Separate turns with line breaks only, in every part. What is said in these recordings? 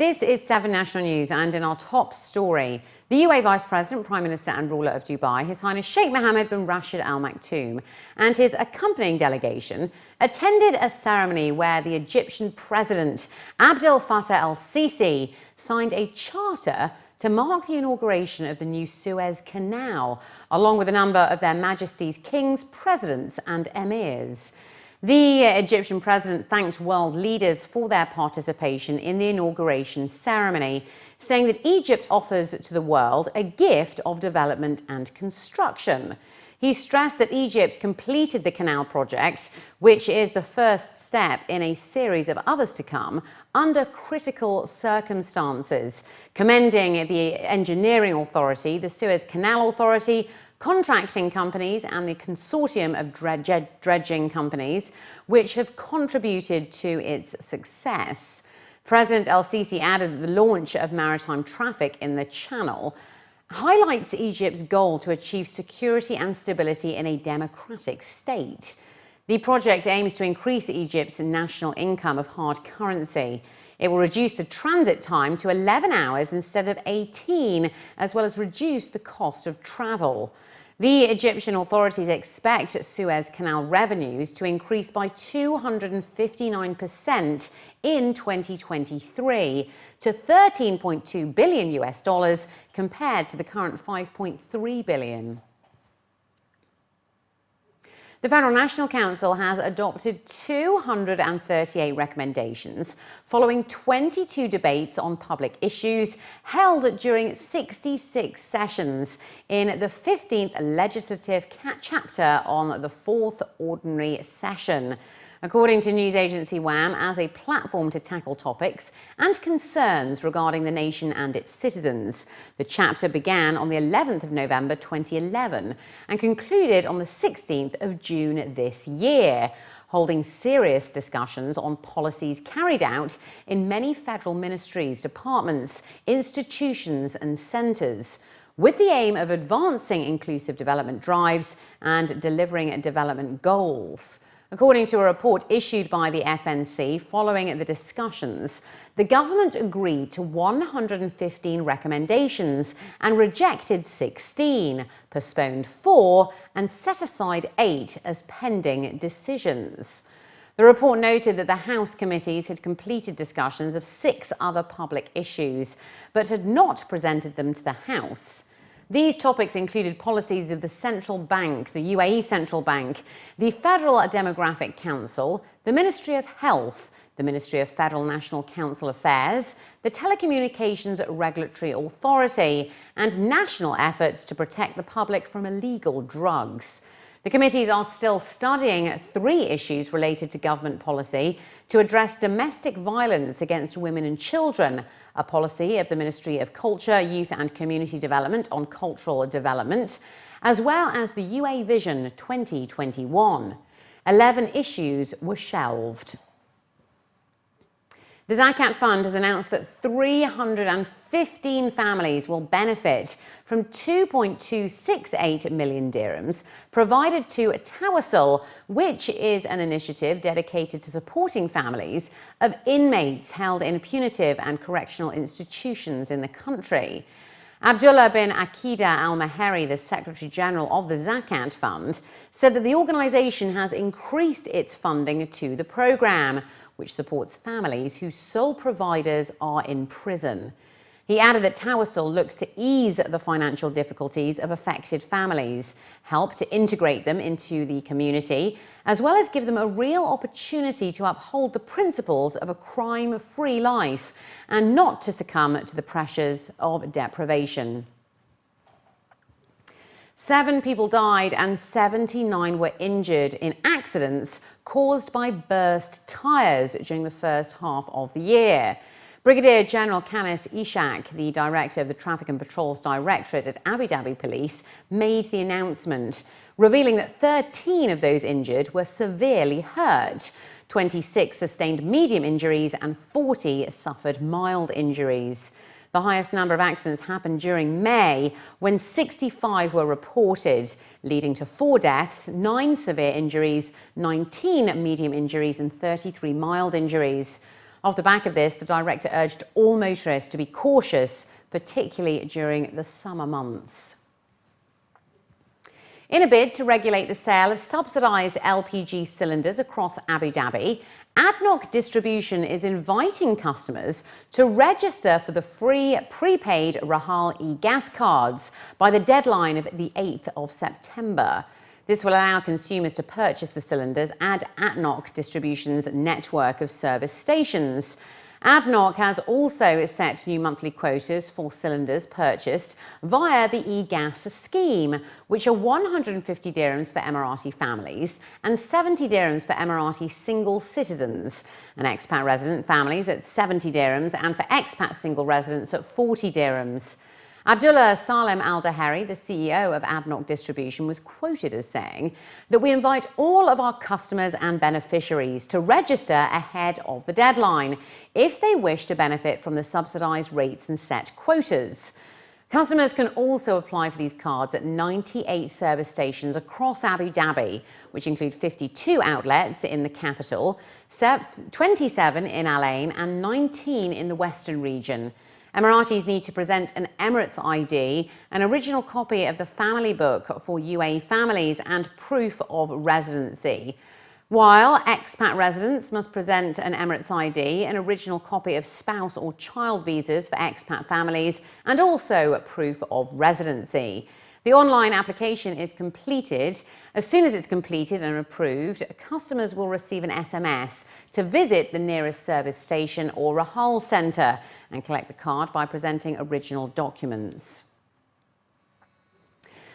This is 7 National News, and in our top story, the UAE Vice President, Prime Minister and ruler of Dubai, His Highness Sheikh Mohammed bin Rashid Al Maktoum, and his accompanying delegation attended a ceremony where the Egyptian President, Abdel Fattah el-Sisi, signed a charter to mark the inauguration of the new Suez Canal, along with a number of Their Majesties' kings, presidents and emirs. The Egyptian president thanked world leaders for their participation in the inauguration ceremony, saying that Egypt offers to the world a gift of development and construction. He stressed that Egypt completed the canal project, which is the first step in a series of others to come, under critical circumstances, commending the engineering authority, the Suez Canal Authority, contracting companies and the consortium of dredging companies, which have contributed to its success. President el-Sisi added that the launch of maritime traffic in the channel highlights Egypt's goal to achieve security and stability in a democratic state. The project aims to increase Egypt's national income of hard currency. It will reduce the transit time to 11 hours instead of 18, as well as reduce the cost of travel. The Egyptian authorities expect Suez Canal revenues to increase by 259% in 2023 to $13.2 billion compared to the current $5.3 billion. The Federal National Council has adopted 238 recommendations following 22 debates on public issues held during 66 sessions in the 15th legislative chapter on the 4th ordinary session. According to news agency WAM, as a platform to tackle topics and concerns regarding the nation and its citizens. The chapter began on the 11th of November 2011 and concluded on the 16th of June this year, holding serious discussions on policies carried out in many federal ministries, departments, institutions and centres, with the aim of advancing inclusive development drives and delivering development goals. According to a report issued by the FNC following the discussions, the government agreed to 115 recommendations and rejected 16, postponed 4, and set aside 8 as pending decisions. The report noted that the House committees had completed discussions of 6 other public issues, but had not presented them to the House. These topics included policies of the central bank, the UAE Central Bank, the Federal Demographic Council, the Ministry of Health, the Ministry of Federal National Council Affairs, the Telecommunications Regulatory Authority, and national efforts to protect the public from illegal drugs. The committees are still studying 3 issues related to government policy to address domestic violence against women and children, a policy of the Ministry of Culture, Youth and Community Development on cultural development, as well as the UAE Vision 2021. 11 issues were shelved. The Zakat Fund has announced that 315 families will benefit from 2.268 million dirhams provided to Tawasul, which is an initiative dedicated to supporting families of inmates held in punitive and correctional institutions in the country. Abdullah bin Akida al-Maheri, the Secretary General of the Zakat Fund, said that the organisation has increased its funding to the programme, which supports families whose sole providers are in prison. He added that Tawasul looks to ease the financial difficulties of affected families, help to integrate them into the community, as well as give them a real opportunity to uphold the principles of a crime-free life and not to succumb to the pressures of deprivation. 7 people died and 79 were injured in accidents caused by burst tyres during the first half of the year. Brigadier General Kamis Ishak, the director of the Traffic and Patrols Directorate at Abu Dhabi Police, made the announcement, revealing that 13 of those injured were severely hurt. 26 sustained medium injuries and 40 suffered mild injuries. The highest number of accidents happened during May, when 65 were reported, leading to 4 deaths, 9 severe injuries, 19 medium injuries and 33 mild injuries. Off the back of this, the director urged all motorists to be cautious, particularly during the summer months. In a bid to regulate the sale of subsidised LPG cylinders across Abu Dhabi, ADNOC Distribution is inviting customers to register for the free prepaid RAK Gas Cards by the deadline of the 8th of September. This will allow consumers to purchase the cylinders at ADNOC Distribution's network of service stations. ADNOC has also set new monthly quotas for cylinders purchased via the e-gas scheme, which are 150 dirhams for Emirati families and 70 dirhams for Emirati single citizens, and expat resident families at 70 dirhams and for expat single residents at 40 dirhams. Abdullah Salem Al-Daheri, the CEO of ADNOC Distribution, was quoted as saying that we invite all of our customers and beneficiaries to register ahead of the deadline if they wish to benefit from the subsidised rates and set quotas. Customers can also apply for these cards at 98 service stations across Abu Dhabi, which include 52 outlets in the capital, 27 in Al Ain and 19 in the western region. Emiratis need to present an Emirates ID, an original copy of the family book for UAE families, and proof of residency. While expat residents must present an Emirates ID, an original copy of spouse or child visas for expat families, and also proof of residency. The online application is completed. As soon as it's completed and approved, customers will receive an SMS to visit the nearest service station or Rahal centre and collect the card by presenting original documents.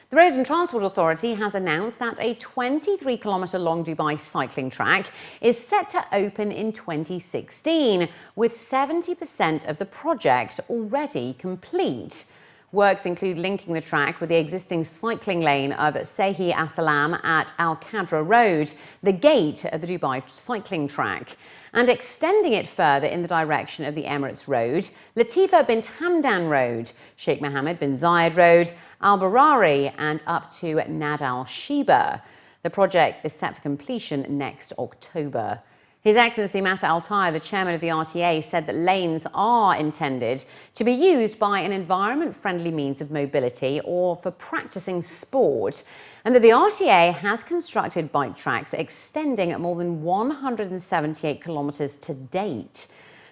The Roads and Transport Authority has announced that a 23-kilometre-long Dubai cycling track is set to open in 2016, with 70% of the project already complete. Works include linking the track with the existing cycling lane of Sehi Asalam at Al Qadra Road, the gate of the Dubai cycling track, and extending it further in the direction of the Emirates Road, Latifa bint Hamdan Road, Sheikh Mohammed bin Zayed Road, Al Barari, and up to Nad Al Shiba. The project is set for completion next October. His Excellency Mata Al-Taya, the chairman of the RTA, said that lanes are intended to be used by an environment-friendly means of mobility or for practicing sport, and that the RTA has constructed bike tracks extending at more than 178 kilometres to date.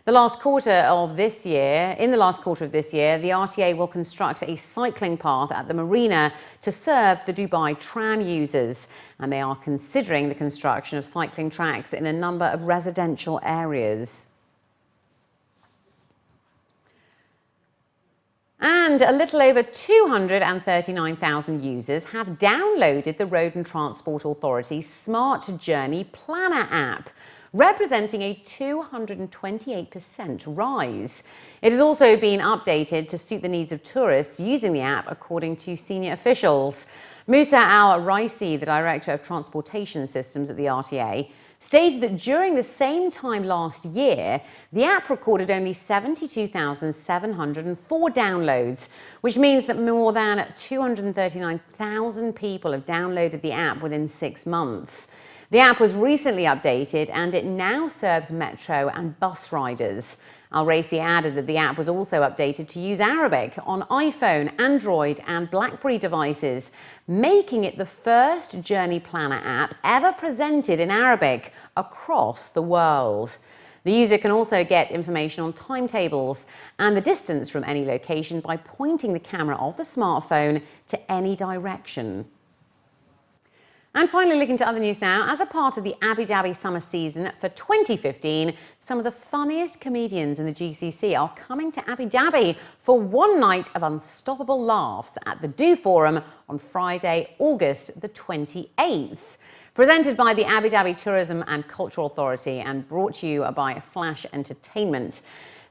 In the last quarter of this year, the RTA will construct a cycling path at the marina to serve the Dubai tram users, and they are considering the construction of cycling tracks in a number of residential areas. And a little over 239,000 users have downloaded the Road and Transport Authority's Smart Journey Planner app, representing a 228% rise. It has also been updated to suit the needs of tourists using the app, according to senior officials. Musa Al-Raisi, the Director of Transportation Systems at the RTA, stated that during the same time last year, the app recorded only 72,704 downloads, which means that more than 239,000 people have downloaded the app within 6 months. The app was recently updated and it now serves metro and bus riders. Al-Raisi added that the app was also updated to use Arabic on iPhone, Android and BlackBerry devices, making it the first journey planner app ever presented in Arabic across the world. The user can also get information on timetables and the distance from any location by pointing the camera of the smartphone to any direction. And finally, looking to other news now, as a part of the Abu Dhabi summer season for 2015, some of the funniest comedians in the GCC are coming to Abu Dhabi for one night of unstoppable laughs at the Do Forum on Friday, August the 28th. Presented by the Abu Dhabi Tourism and Cultural Authority and brought to you by Flash Entertainment.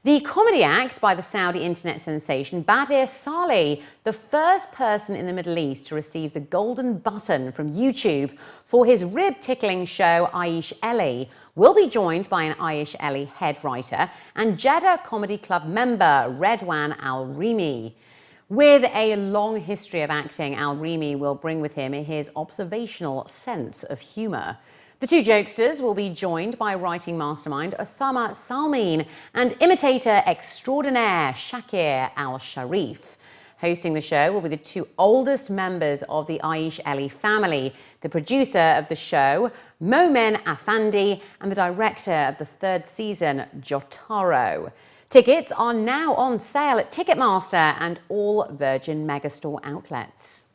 The comedy act by the Saudi internet sensation Badir Saleh, the first person in the Middle East to receive the golden button from YouTube for his rib-tickling show Aish Eli, will be joined by an Aish Eli head writer and Jeddah Comedy Club member Redwan Al-Rimi. With a long history of acting, Al-Rimi will bring with him his observational sense of humour. The two jokesters will be joined by writing mastermind Osama Salmin and imitator extraordinaire Shakir Al-Sharif. Hosting the show will be the two oldest members of the Aish Eli family, the producer of the show, Momen Afandi, and the director of the third season, Jotaro. Tickets are now on sale at Ticketmaster and all Virgin Megastore outlets.